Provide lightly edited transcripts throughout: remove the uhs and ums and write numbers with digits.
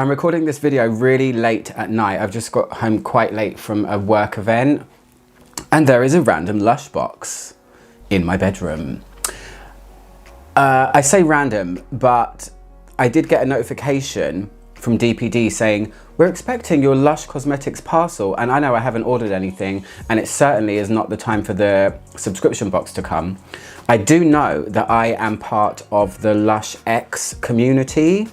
I'm recording this video really late at night. I've just got home quite late from a work event, and there is a random Lush box in my bedroom. I say random, but I did get a notification from DPD saying, we're expecting your Lush Cosmetics parcel, and I know I haven't ordered anything, and it certainly is not the time for the subscription box to come. I do know that I am part of the Lush X community.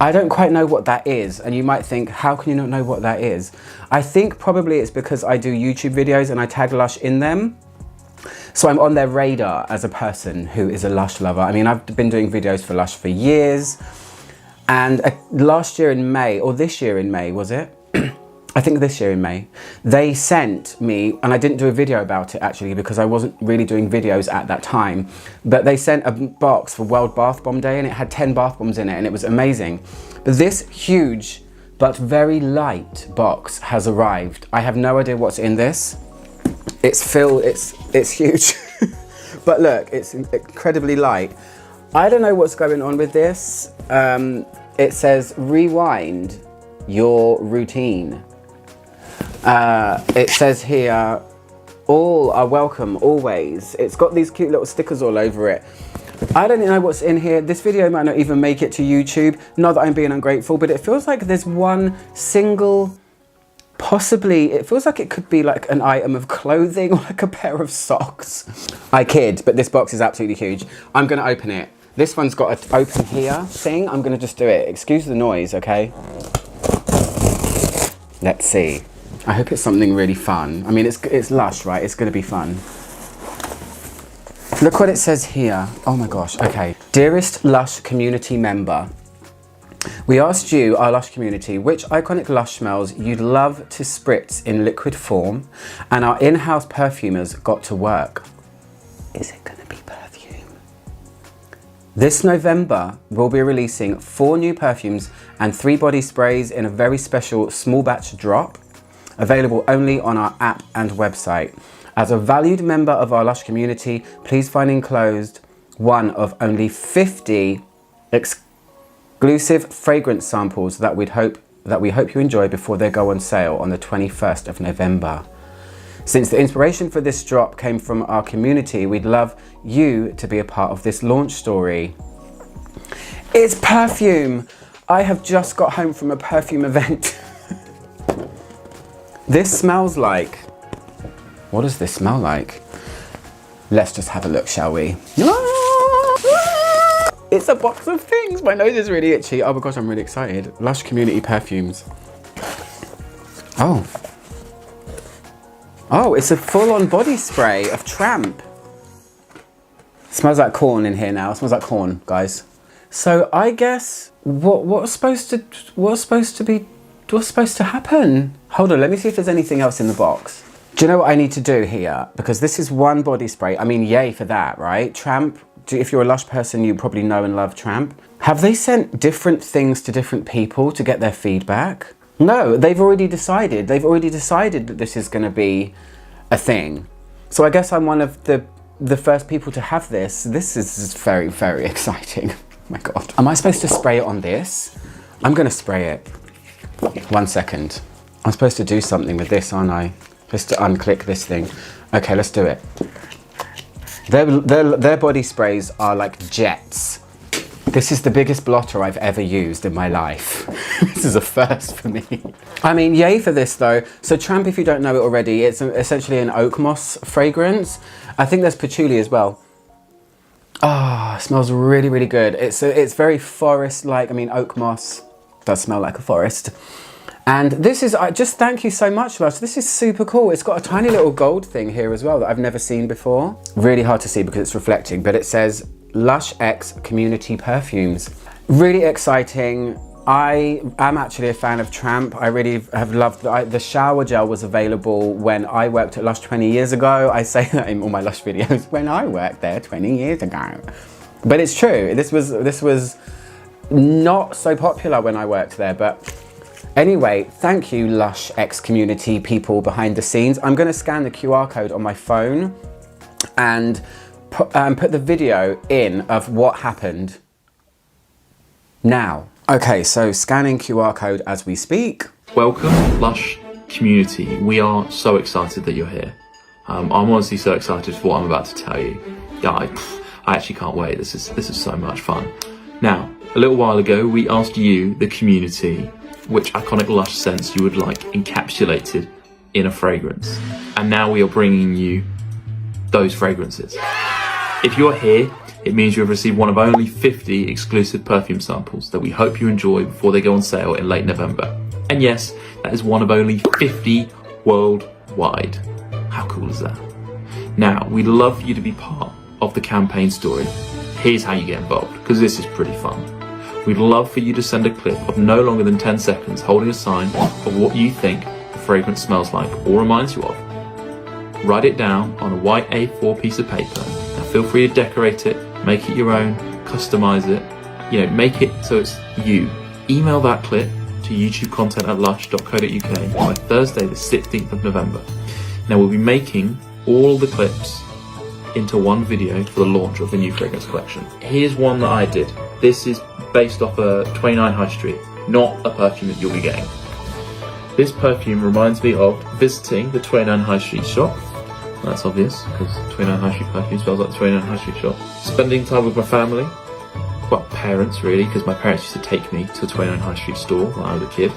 I don't quite know what that is, and you might think, how can you not know what that is? I think probably it's because I do YouTube videos and I tag Lush in them. So I'm on their radar as a person who is a Lush lover. I mean, I've been doing videos for Lush for years, and last year in May, or this year in May, was it? I think this year in May, they sent me, and I didn't do a video about it actually because I wasn't really doing videos at that time, but they sent a box for World Bath Bomb Day and it had 10 bath bombs in it, and it was amazing. But this huge but very light box has arrived. I have no idea what's in this. It's huge, but look, it's incredibly light. I don't know what's going on with this. It says rewind your routine. It says here, all are welcome always. It's got these cute little stickers all over it. I don't know what's in here. This video might not even make it to YouTube. Not that I'm being ungrateful, but it feels like there's one single, possibly, it feels like it could be like an item of clothing or like a pair of socks. I kid, but this box is absolutely huge. I'm gonna open it. This one's got an open here thing. I'm gonna just do it. Excuse the noise, okay? Let's see. I hope it's something really fun. I mean, it's Lush, right? It's gonna be fun. Look what it says here. Oh my gosh, okay. Dearest Lush community member, we asked you, our Lush community, which iconic Lush smells you'd love to spritz in liquid form, and our in-house perfumers got to work. Is it gonna be perfume? This November, we'll be releasing 4 new perfumes and 3 body sprays in a very special small batch drop, available only on our app and website. As a valued member of our Lush community, please find enclosed one of only 50 exclusive fragrance samples that we hope you enjoy before they go on sale on the 21st of November. Since the inspiration for this drop came from our community, we'd love you to be a part of this launch story. It's perfume! I have just got home from a perfume event. This smells like... What does this smell like? Let's just have a look, shall we? It's a box of things. My nose is really itchy. Oh my gosh, I'm really excited. Lush community perfumes. Oh. Oh, it's a full-on body spray of Tramp. Smells like corn in here now. It smells like corn, guys. So I guess what's supposed to happen? Hold on, let me see if there's anything else in the box. Do you know what I need to do here? Because this is one body spray. I mean, yay for that, right? Tramp, if you're a Lush person, you probably know and love Tramp. Have they sent different things to different people to get their feedback? No, they've already decided. They've already decided that this is gonna be a thing. So I guess I'm one of the first people to have this. This is very, very exciting. Oh my God. Am I supposed to spray it on this? I'm gonna spray it. 1 second. I'm supposed to do something with this, aren't I? Just to unclick this thing. Okay, let's do it. Their body sprays are like jets. This is the biggest blotter I've ever used in my life. This is a first for me. I mean, yay for this though. So Tramp, if you don't know it already, it's essentially an oak moss fragrance. I think there's patchouli as well. Ah, oh, it smells really, really good. It's very forest-like. I mean, oak moss does smell like a forest. And this is, just thank you so much, Lush. This is super cool. It's got a tiny little gold thing here as well that I've never seen before. Really hard to see because it's reflecting, but it says Lush X Community Perfumes. Really exciting. I am actually a fan of Tramp. I really have loved the shower gel was available when I worked at Lush 20 years ago. I say that in all my Lush videos, when I worked there 20 years ago. But it's true. This was not so popular when I worked there, but anyway, thank you Lush X community people behind the scenes. I'm going to scan the QR code on my phone and put the video in of what happened now. Okay, so scanning QR code as we speak. Welcome, Lush community. We are so excited that you're here. I'm honestly so excited for what I'm about to tell you. Yeah, I actually can't wait. This is so much fun. Now, a little while ago, we asked you, the community, which iconic Lush scents you would like encapsulated in a fragrance. And now we are bringing you those fragrances. If you're here, it means you have received one of only 50 exclusive perfume samples that we hope you enjoy before they go on sale in late November. And yes, that is one of only 50 worldwide. How cool is that? Now, we'd love for you to be part of the campaign story. Here's how you get involved, because this is pretty fun. We'd love for you to send a clip of no longer than 10 seconds holding a sign of what you think the fragrance smells like or reminds you of. Write it down on a white A4 piece of paper. Now feel free to decorate it, make it your own, customize it, make it so it's you. Email that clip to youtubecontent@lush.co.uk by Thursday the 16th of November. Now we'll be making all the clips into one video for the launch of the new fragrance collection. Here's one that I did. This is based off a 29 High Street, not a perfume that you'll be getting. This perfume reminds me of visiting the 29 High Street shop. That's obvious, because 29 High Street perfume smells like the 29 High Street shop. Spending time with my family, well, parents really, because my parents used to take me to the 29 High Street store when I was a kid.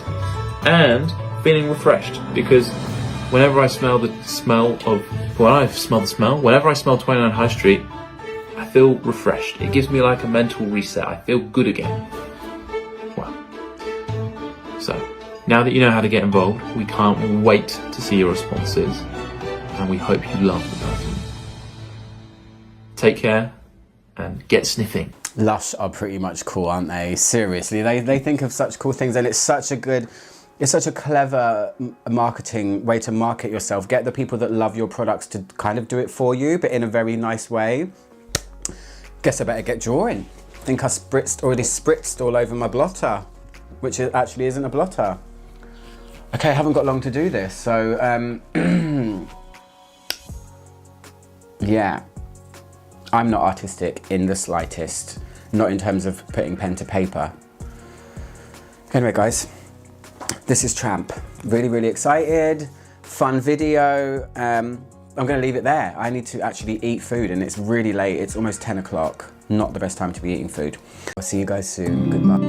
And feeling refreshed, because whenever I smell 29 High Street, I feel refreshed. It gives me like a mental reset. I feel good again. Well, so now that you know how to get involved, we can't wait to see your responses, and we hope you love the perfume. Take care and get sniffing. Lush are pretty much cool, aren't they? Seriously, they think of such cool things, and it's such a clever marketing way to market yourself. Get the people that love your products to kind of do it for you, but in a very nice way. Guess I better get drawing. I think I already spritzed all over my blotter, which actually isn't a blotter. Okay, I haven't got long to do this, so yeah. I'm not artistic in the slightest, not in terms of putting pen to paper. Anyway, guys, this is Tramp. Really, really excited. Fun video. I'm going to leave it there. I need to actually eat food, and it's really late. It's almost 10 o'clock. Not the best time to be eating food. I'll see you guys soon. Goodbye.